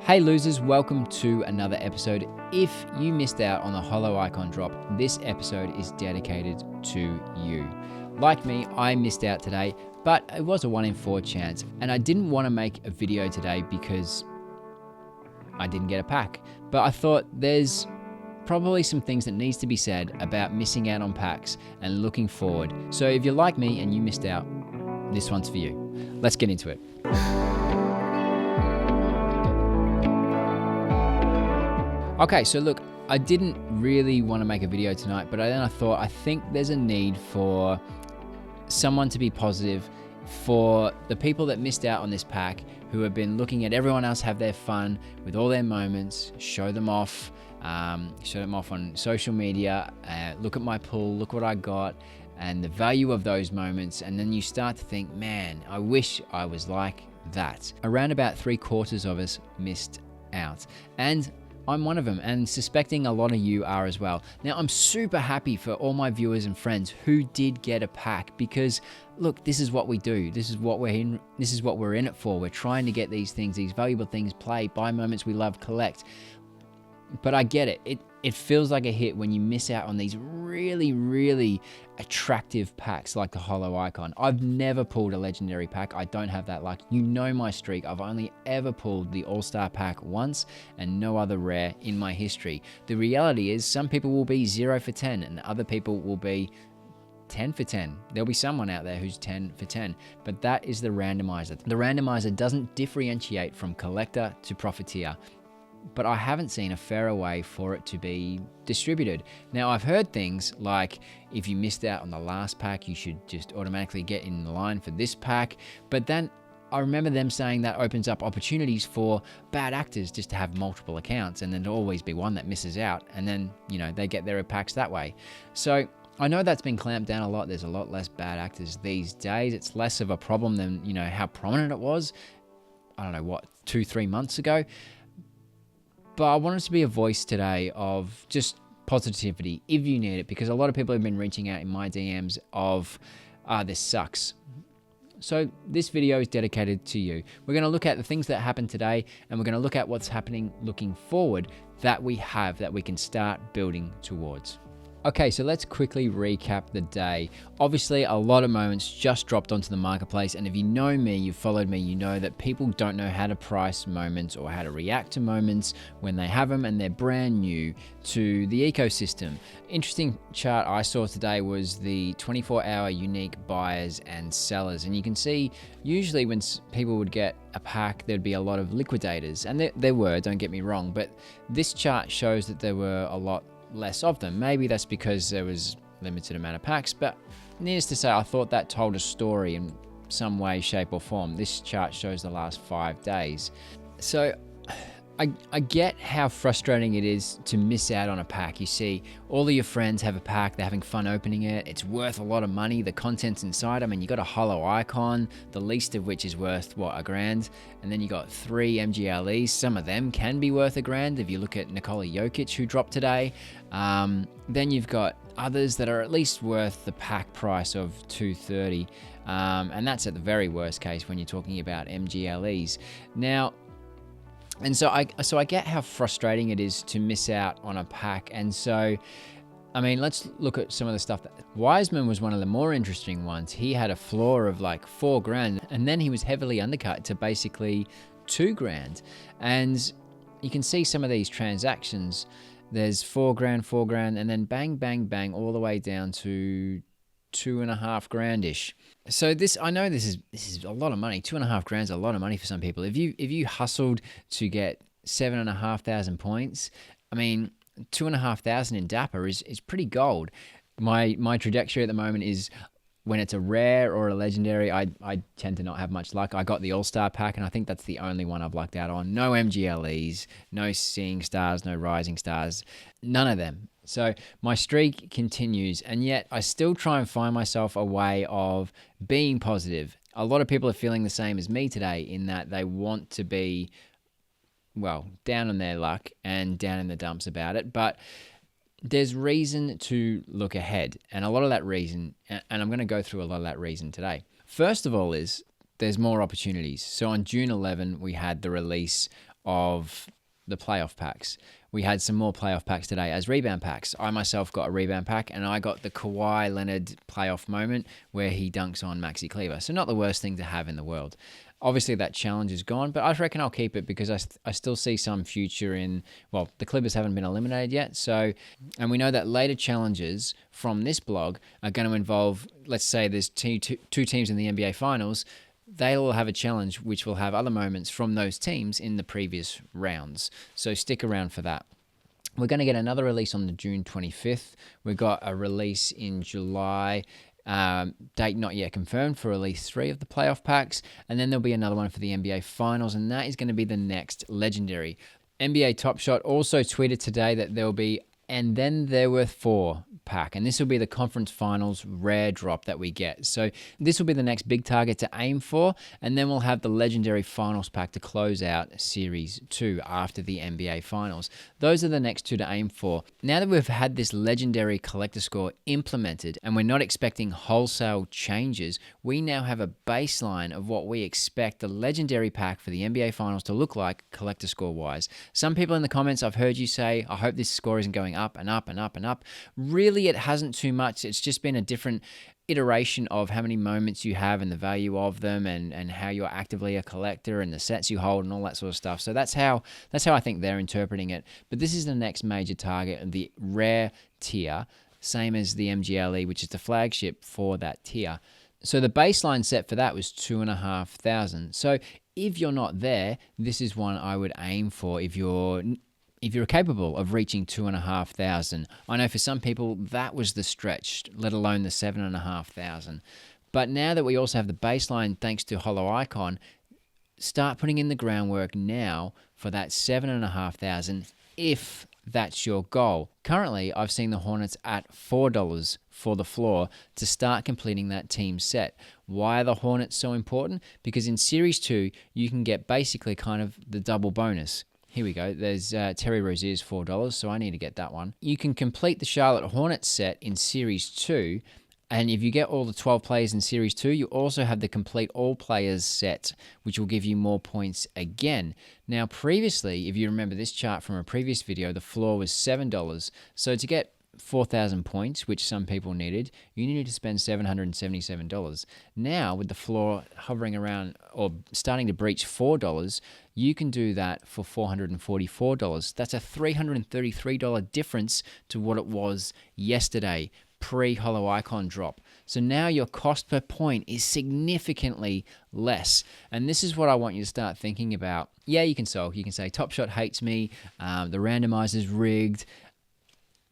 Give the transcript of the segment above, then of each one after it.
Hey losers, welcome to another episode. If you missed out on the Holo icon drop, this episode is dedicated to you. Like me, I missed out today, but it was a 1 in 4 chance, and I didn't want to make a video today because I didn't get a pack. But I thought there's probably some things that needs to be said about missing out on packs and looking forward. So if you're like me and you missed out, this one's for you. Let's get into it. Okay, so look, I didn't really want to make a video tonight, but then I thought I think there's a need for someone to be positive for the people that missed out on this pack, who have been looking at everyone else have their fun with all their moments, show them off on social media, look at my pool, look what I got, and the value of those moments. And then you start to think, man, I wish I was like that. Around about 3/4 of us missed out. And I'm one of them, and suspecting a lot of you are as well. Now, I'm super happy for all my viewers and friends who did get a pack, because look, this is what we do. This is what we're in. This is what we're in it for. We're trying to get these things, these valuable things, play, buy moments we love, collect. But I get it. It feels like a hit when you miss out on these really, really attractive packs like the Holo icon. I've never pulled a legendary pack. I don't have that luck. You know my streak. I've only ever pulled the All-Star pack once and no other rare in my history. The reality is some people will be 0 for 10 and other people will be 10 for 10. There'll be someone out there who's 10 for 10, but that is the randomizer. The randomizer doesn't differentiate from collector to profiteer, but I haven't seen a fairer way for it to be distributed. Now, I've heard things like if you missed out on the last pack, you should just automatically get in the line for this pack. But then I remember them saying that opens up opportunities for bad actors just to have multiple accounts and then there'll always be one that misses out, and then, you know, they get their packs that way. So I know that's been clamped down a lot. There's a lot less bad actors these days. It's less of a problem than, you know, how prominent it was, I don't know, what, 2-3 months ago. But I wanted to be a voice today of just positivity if you need it, because a lot of people have been reaching out in my DMs of, this sucks. So this video is dedicated to you. We're going to look at the things that happened today, and we're going to look at what's happening looking forward that we have, that we can start building towards. Okay, so let's quickly recap the day. Obviously, a lot of moments just dropped onto the marketplace, and if you know me, you've followed me, you know that people don't know how to price moments or how to react to moments when they have them and they're brand new to the ecosystem. Interesting chart I saw today was the 24-hour unique buyers and sellers, and you can see usually when people would get a pack, there'd be a lot of liquidators, and there were, don't get me wrong, but this chart shows that there were a lot less of them. Maybe that's because there was limited amount of packs, but needless to say, I thought that told a story in some way, shape or form. This chart shows the last 5 days. So I get how frustrating it is to miss out on a pack. You see all of your friends have a pack, they're having fun opening it, it's worth a lot of money, the content's inside. I mean, you got a Holo icon, the least of which is worth, what, $1,000? And then you got 3 MGLEs, some of them can be worth $1,000 if you look at Nikola Jokic, who dropped today. Then you've got others that are at least worth the pack price of $230, and that's at the very worst case when you're talking about MGLEs. Now, and so I get how frustrating it is to miss out on a pack. And so, I mean, let's look at some of the stuff. Wiseman was one of the more interesting ones. He had a floor of like $4,000, and then he was heavily undercut to basically $2,000. And you can see some of these transactions. There's $4,000, and then bang, bang, bang, all the way down to $2,500-ish. So I know this is a lot of money. $2,500 is a lot of money for some people. If you hustled to get 7,500 points, I mean, 2,500 in Dapper is pretty gold. My trajectory at the moment is, when it's a rare or a legendary, I tend to not have much luck. I got the All-Star pack, and I think that's the only one I've lucked out on. No MGLEs, no Seeing Stars, no Rising Stars, none of them. So my streak continues, and yet I still try and find myself a way of being positive. A lot of people are feeling the same as me today, in that they want to be, well, down on their luck and down in the dumps about it, but there's reason to look ahead, and a lot of that reason, and I'm going to go through a lot of that reason today. First of all is there's more opportunities. So on June 11, we had the release of the playoff packs. We had some more playoff packs today as rebound packs. I myself got a rebound pack, and I got the Kawhi Leonard playoff moment where he dunks on Maxi Kleber. So not the worst thing to have in the world. Obviously, that challenge is gone, but I reckon I'll keep it because I still see some future in, well, the Clippers haven't been eliminated yet. So, and we know that later challenges from this blog are going to involve, let's say there's two teams in the NBA Finals. They'll have a challenge which will have other moments from those teams in the previous rounds. So stick around for that. We're going to get another release on the June 25th. We've got a release in July. Date not yet confirmed for release 3 of the playoff packs, and then there'll be another one for the NBA Finals, and that is going to be the next legendary. NBA Top Shot also tweeted today that there'll be and then there were 4 pack, and this will be the conference finals rare drop that we get. So this will be the next big target to aim for, and then we'll have the legendary finals pack to close out series 2 after the NBA finals. Those are the next 2 to aim for. Now that we've had this legendary collector score implemented and we're not expecting wholesale changes, we now have a baseline of what we expect the legendary pack for the NBA finals to look like collector score wise. Some people in the comments, I've heard you say, I hope this score isn't going up and up and up and up. Really, it hasn't too much. It's just been a different iteration of how many moments you have and the value of them, and how you're actively a collector and the sets you hold and all that sort of stuff. So that's how I think they're interpreting it. But this is the next major target, the rare tier, same as the MGLE, which is the flagship for that tier. So the baseline set for that was 2,500. So if you're not there, this is one I would aim for if you're capable of reaching 2,500. I know for some people that was the stretch, let alone the 7,500. But now that we also have the baseline thanks to Holo Icon, start putting in the groundwork now for that 7,500 if that's your goal. Currently, I've seen the Hornets at $4 for the floor to start completing that team set. Why are the Hornets so important? Because in Series 2, you can get basically kind of the double bonus. Here we go. There's Terry Rozier's $4, so I need to get that one. You can complete the Charlotte Hornets set in Series 2, and if you get all the 12 players in Series 2, you also have the complete all players set, which will give you more points again. Now, previously, if you remember this chart from a previous video, the floor was $7. So to get 4,000 points, which some people needed, you needed to spend $777. Now, with the floor hovering around or starting to breach $4, you can do that for $444. That's a $333 difference to what it was yesterday, pre-Holo Icon drop. So now your cost per point is significantly less. And this is what I want you to start thinking about. Yeah, you can sulk. You can say, Top Shot hates me. The randomizer's rigged.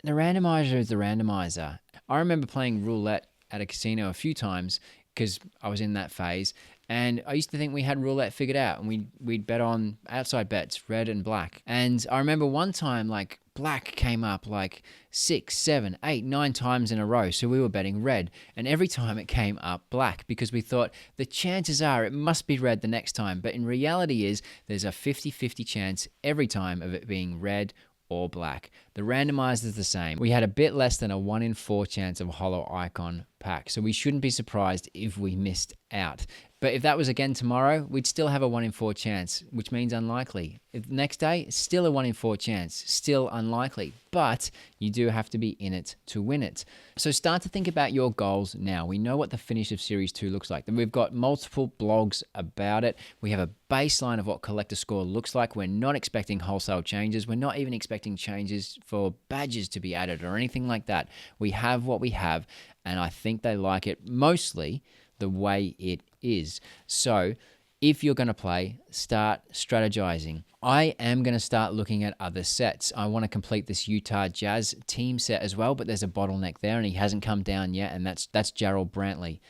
The randomizer is the randomizer. I remember playing roulette at a casino a few times because I was in that phase. And I used to think we had roulette figured out, and we'd bet on outside bets, red and black. And I remember one time, like, black came up like 6, 7, 8, 9 times in a row. So we were betting red. And every time it came up black because we thought the chances are it must be red the next time. But in reality there's a 50-50 chance every time of it being red or black. The randomizer is the same. We had a bit less than a 1 in 4 chance of Holo Icon pack. So we shouldn't be surprised if we missed out. But if that was again tomorrow, we'd still have a 1 in 4 chance, which means unlikely. If next day, still a 1 in 4 chance, still unlikely. But you do have to be in it to win it. So start to think about your goals now. We know what the finish of Series 2 looks like. We've got multiple blogs about it. We have a baseline of what collector score looks like. We're not expecting wholesale changes. We're not even expecting changes for badges to be added or anything like that. We have what we have, and I think they like it mostly the way it is. So if you're going to play, start strategizing. I am going to start looking at other sets. I want to complete this Utah Jazz team set as well, but there's a bottleneck there and he hasn't come down yet, and that's Gerald Brantley.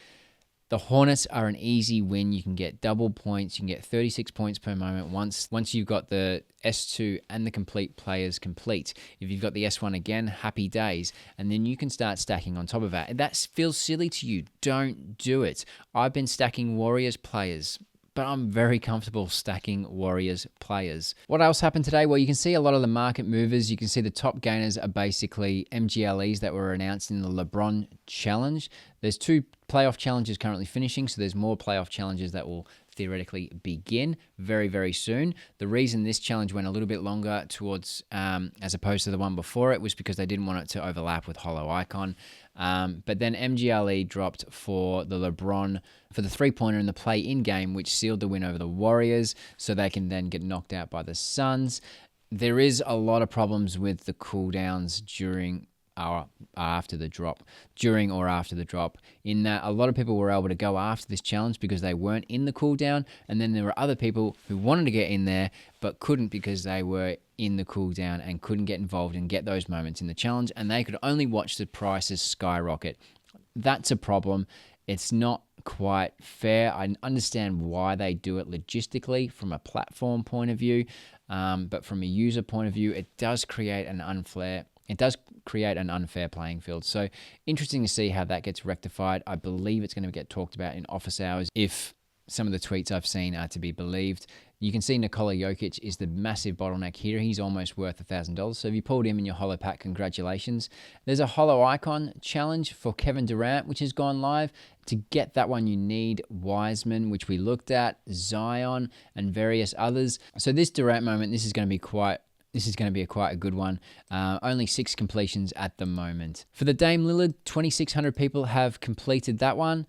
The Hornets are an easy win. You can get double points. You can get 36 points per moment once you've got the S2 and the complete players complete. If you've got the S1 again, happy days. And then you can start stacking on top of that. If that feels silly to you, don't do it. I've been stacking Warriors players, but I'm very comfortable stacking Warriors players. What else happened today? Well, you can see a lot of the market movers. You can see the top gainers are basically MGLEs that were announced in the LeBron Challenge. There's 2 playoff challenges currently finishing, so there's more playoff challenges that will theoretically begin very, very soon. The reason this challenge went a little bit longer towards, as opposed to the one before it, was because they didn't want it to overlap with Holo Icon. But then MGLE dropped for the LeBron, for the three-pointer in the play-in game, which sealed the win over the Warriors, so they can then get knocked out by the Suns. There is a lot of problems with the cooldowns during or after the drop, in that a lot of people were able to go after this challenge because they weren't in the cooldown, and then there were other people who wanted to get in there but couldn't because they were in the cooldown and couldn't get involved and get those moments in the challenge, and they could only watch the prices skyrocket. That's a problem. It's not quite fair. I understand why they do it logistically from a platform point of view, but from a user point of view, it does create an unfair playing field. So interesting to see how that gets rectified. I believe it's going to get talked about in office hours if some of the tweets I've seen are to be believed. You can see Nikola Jokic is the massive bottleneck here. He's almost worth $1,000. So if you pulled him in your Holo Pack, congratulations. There's a Holo Icon challenge for Kevin Durant, which has gone live. To get that one, you need Wiseman, which we looked at, Zion, and various others. So this Durant moment, this is going to be quite a good one. Only 6 completions at the moment. For the Dame Lillard, 2,600 people have completed that one.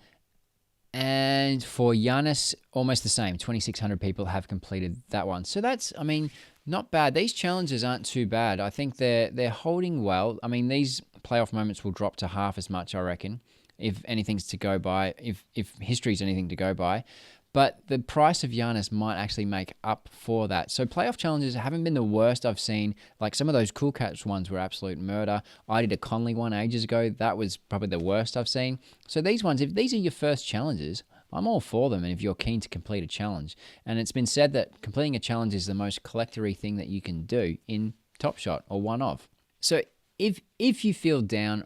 And for Giannis, almost the same. 2,600 people have completed that one. So that's, I mean, not bad. These challenges aren't too bad. I think they're holding well. I mean, these playoff moments will drop to half as much, I reckon, if anything's to go by, if history's anything to go by. But the price of Giannis might actually make up for that. So playoff challenges haven't been the worst I've seen. Like some of those Cool Cats ones were absolute murder. I did a Conley one ages ago. That was probably the worst I've seen. So these ones, if these are your first challenges, I'm all for them. And if you're keen to complete a challenge. And it's been said that completing a challenge is the most collectory thing that you can do in Top Shot or one of. So if you feel down,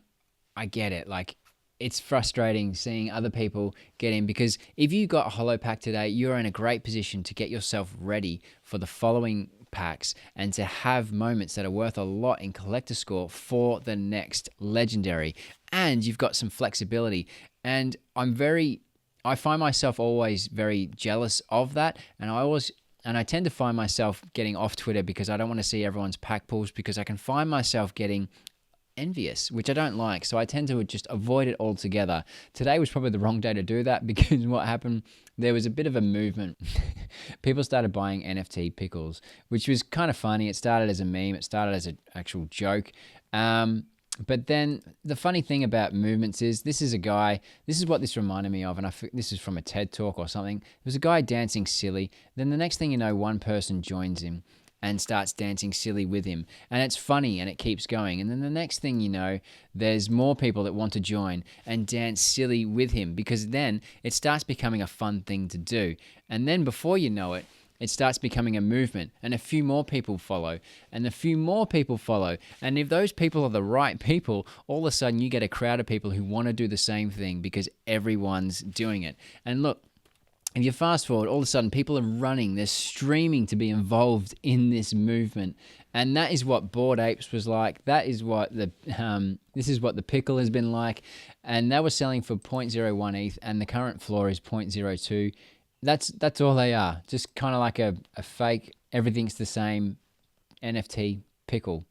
I get it. Like, it's frustrating seeing other people get in, because if you got a Holo Pack today, you're in a great position to get yourself ready for the following packs and to have moments that are worth a lot in collector score for the next legendary. And you've got some flexibility. And I find myself always very jealous of that. And I tend to find myself getting off Twitter because I don't want to see everyone's pack pulls, because I can find myself getting envious, which I don't like. So I tend to just avoid it altogether. Today was probably the wrong day to do that, because what happened, there was a bit of a movement. People started buying NFT pickles, which was kind of funny. It started as a meme. It started as an actual joke. But then the funny thing about movements is, this is what this reminded me of, and this is from a TED talk or something. There was a guy dancing silly. Then the next thing you know, one person joins him and starts dancing silly with him. And it's funny, and it keeps going. And then the next thing you know, there's more people that want to join and dance silly with him, because then it starts becoming a fun thing to do. And then before you know it, it starts becoming a movement, and a few more people follow, and a few more people follow. And if those people are the right people, all of a sudden you get a crowd of people who want to do the same thing because everyone's doing it. And look, if you fast forward, all of a sudden people are running, they're streaming to be involved in this movement. And that is what Bored Apes was like. That is what this is what the pickle has been like. And they were selling for 0.01 ETH, and the current floor is 0.02. That's all they are. Just kind of like a fake, everything's the same NFT pickle.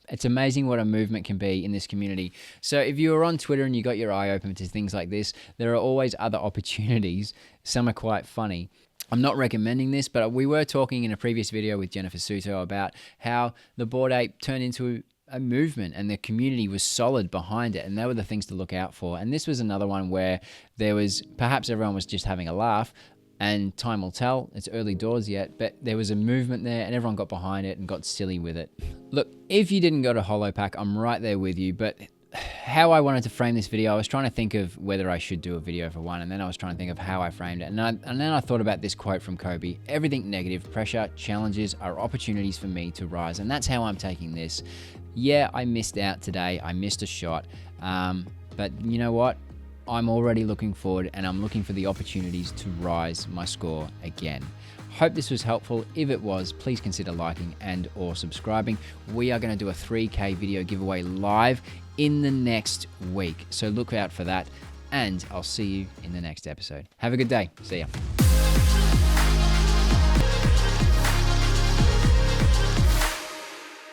It's amazing what a movement can be in this community. So if you were on Twitter and you got your eye open to things like this, there are always other opportunities. Some are quite funny. I'm not recommending this, but we were talking in a previous video with Jennifer Suto about how the Bored Ape turned into a movement and the community was solid behind it, and they were the things to look out for. And this was another one where there was, perhaps everyone was just having a laugh, and time will tell. It's early doors yet, but there was a movement there and everyone got behind it and got silly with it. Look, if you didn't go to Holo Pack, I'm right there with you, but how I wanted to frame this video, I was trying to think of whether I should do a video for one, and then I was trying to think of how I framed it. And then I thought about this quote from Kobe: everything negative, pressure, challenges are opportunities for me to rise. And that's how I'm taking this. Yeah, I missed out today. I missed a shot. But you know what? I'm already looking forward, and I'm looking for the opportunities to rise my score again. Hope this was helpful. If it was, please consider liking and or subscribing. We are going to do a 3K video giveaway live in the next week, so look out for that, and I'll see you in the next episode. Have a good day. See ya.